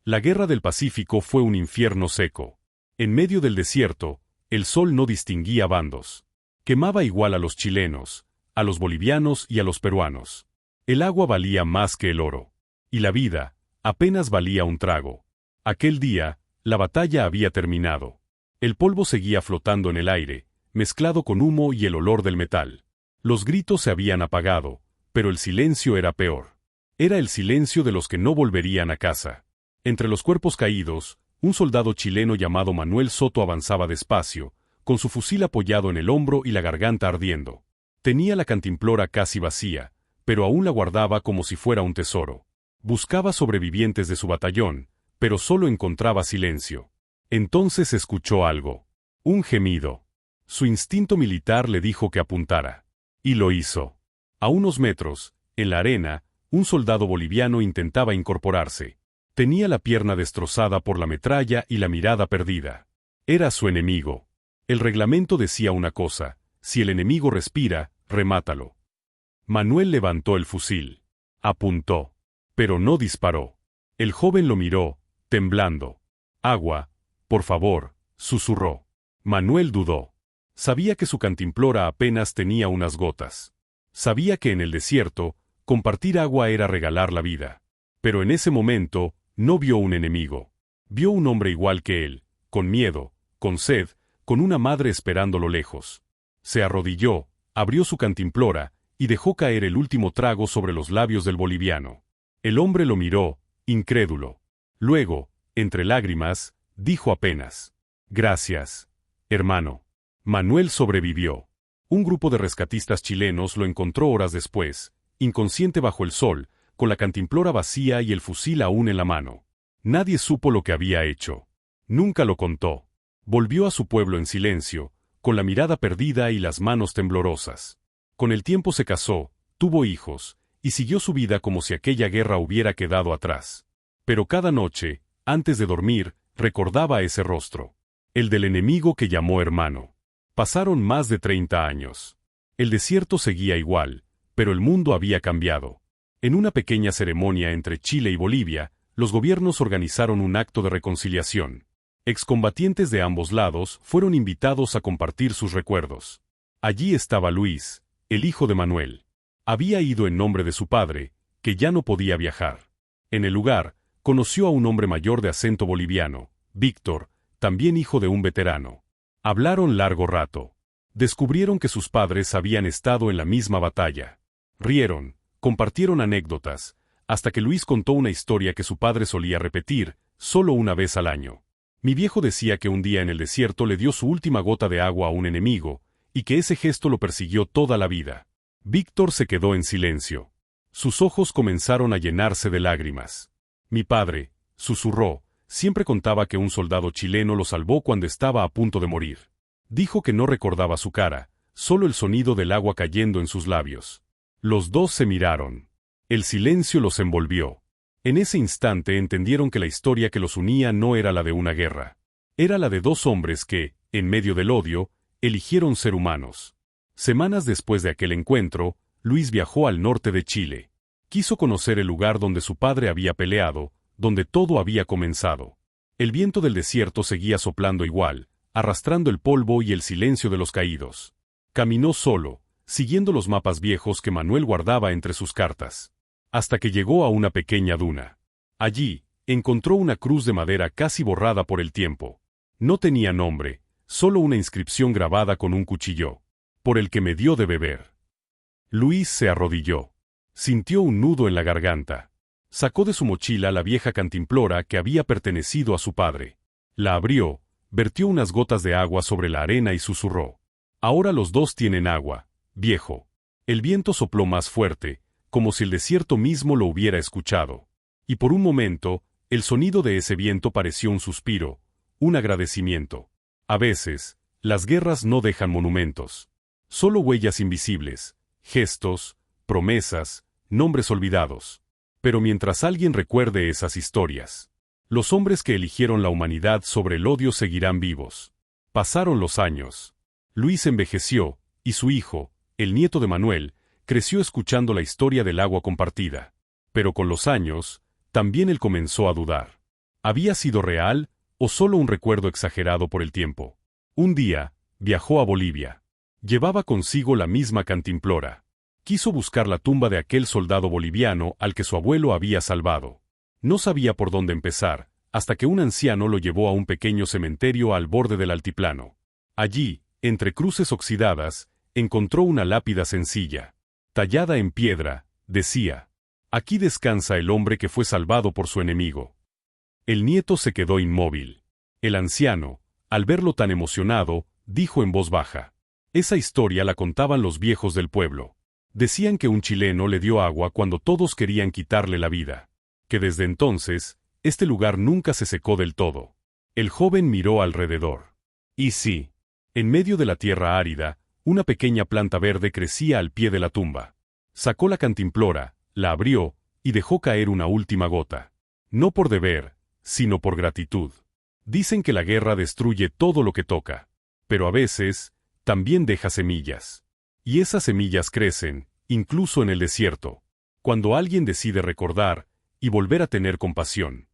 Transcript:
La Guerra del Pacífico fue un infierno seco. En medio del desierto, el sol no distinguía bandos. Quemaba igual a los chilenos, a los bolivianos y a los peruanos. El agua valía más que el oro. Y la vida, apenas valía un trago. Aquel día, la batalla había terminado. El polvo seguía flotando en el aire, mezclado con humo y el olor del metal. Los gritos se habían apagado, pero el silencio era peor. Era el silencio de los que no volverían a casa. Entre los cuerpos caídos, un soldado chileno llamado Manuel Soto avanzaba despacio, con su fusil apoyado en el hombro y la garganta ardiendo. Tenía la cantimplora casi vacía, pero aún la guardaba como si fuera un tesoro. Buscaba sobrevivientes de su batallón, pero solo encontraba silencio. Entonces escuchó algo. Un gemido. Su instinto militar le dijo que apuntara. Y lo hizo. A unos metros, en la arena, un soldado boliviano intentaba incorporarse. Tenía la pierna destrozada por la metralla y la mirada perdida. Era su enemigo. El reglamento decía una cosa: si el enemigo respira, remátalo. Manuel levantó el fusil. Apuntó. Pero no disparó. El joven lo miró, temblando. «Agua, por favor», susurró. Manuel dudó. Sabía que su cantimplora apenas tenía unas gotas. Sabía que en el desierto, compartir agua era regalar la vida. Pero en ese momento, no vio un enemigo. Vio un hombre igual que él, con miedo, con sed, con una madre esperándolo lejos. Se arrodilló, abrió su cantimplora, y dejó caer el último trago sobre los labios del boliviano. El hombre lo miró, incrédulo. Luego, entre lágrimas, dijo apenas: «Gracias, hermano». Manuel sobrevivió. Un grupo de rescatistas chilenos lo encontró horas después, inconsciente bajo el sol, con la cantimplora vacía y el fusil aún en la mano. Nadie supo lo que había hecho. Nunca lo contó. Volvió a su pueblo en silencio, con la mirada perdida y las manos temblorosas. Con el tiempo se casó, tuvo hijos, y siguió su vida como si aquella guerra hubiera quedado atrás. Pero cada noche, antes de dormir, recordaba ese rostro. El del enemigo que llamó hermano. Pasaron más de 30 años. El desierto seguía igual, pero el mundo había cambiado. En una pequeña ceremonia entre Chile y Bolivia, los gobiernos organizaron un acto de reconciliación. Excombatientes de ambos lados fueron invitados a compartir sus recuerdos. Allí estaba Luis, el hijo de Manuel. Había ido en nombre de su padre, que ya no podía viajar. En el lugar, conoció a un hombre mayor de acento boliviano, Víctor, también hijo de un veterano. Hablaron largo rato. Descubrieron que sus padres habían estado en la misma batalla. Rieron, compartieron anécdotas, hasta que Luis contó una historia que su padre solía repetir, solo una vez al año. Mi viejo decía que un día en el desierto le dio su última gota de agua a un enemigo, y que ese gesto lo persiguió toda la vida. Víctor se quedó en silencio. Sus ojos comenzaron a llenarse de lágrimas. Mi padre, susurró, siempre contaba que un soldado chileno lo salvó cuando estaba a punto de morir. Dijo que no recordaba su cara, solo el sonido del agua cayendo en sus labios. Los dos se miraron. El silencio los envolvió. En ese instante entendieron que la historia que los unía no era la de una guerra. Era la de dos hombres que, en medio del odio, eligieron ser humanos. Semanas después de aquel encuentro, Luis viajó al norte de Chile. Quiso conocer el lugar donde su padre había peleado, donde todo había comenzado. El viento del desierto seguía soplando igual, arrastrando el polvo y el silencio de los caídos. Caminó solo, siguiendo los mapas viejos que Manuel guardaba entre sus cartas. Hasta que llegó a una pequeña duna. Allí, encontró una cruz de madera casi borrada por el tiempo. No tenía nombre, solo una inscripción grabada con un cuchillo. Por el que me dio de beber. Luis se arrodilló. Sintió un nudo en la garganta. Sacó de su mochila la vieja cantimplora que había pertenecido a su padre. La abrió, vertió unas gotas de agua sobre la arena y susurró: «Ahora los dos tienen agua, viejo». El viento sopló más fuerte, como si el desierto mismo lo hubiera escuchado. Y por un momento, el sonido de ese viento pareció un suspiro, un agradecimiento. A veces, las guerras no dejan monumentos. Solo huellas invisibles, gestos, promesas, nombres olvidados. Pero mientras alguien recuerde esas historias, los hombres que eligieron la humanidad sobre el odio seguirán vivos. Pasaron los años. Luis envejeció, y su hijo, el nieto de Manuel, creció escuchando la historia del agua compartida. Pero con los años, también él comenzó a dudar. ¿Había sido real o solo un recuerdo exagerado por el tiempo? Un día, viajó a Bolivia. Llevaba consigo la misma cantimplora. Quiso buscar la tumba de aquel soldado boliviano al que su abuelo había salvado. No sabía por dónde empezar, hasta que un anciano lo llevó a un pequeño cementerio al borde del altiplano. Allí, entre cruces oxidadas, encontró una lápida sencilla. Tallada en piedra, decía: «Aquí descansa el hombre que fue salvado por su enemigo». El nieto se quedó inmóvil. El anciano, al verlo tan emocionado, dijo en voz baja: «Esa historia la contaban los viejos del pueblo. Decían que un chileno le dio agua cuando todos querían quitarle la vida. Que desde entonces, este lugar nunca se secó del todo». El joven miró alrededor. Y sí, en medio de la tierra árida, una pequeña planta verde crecía al pie de la tumba. Sacó la cantimplora, la abrió, y dejó caer una última gota. No por deber, sino por gratitud. Dicen que la guerra destruye todo lo que toca, pero a veces, también deja semillas. Y esas semillas crecen, incluso en el desierto, cuando alguien decide recordar y volver a tener compasión.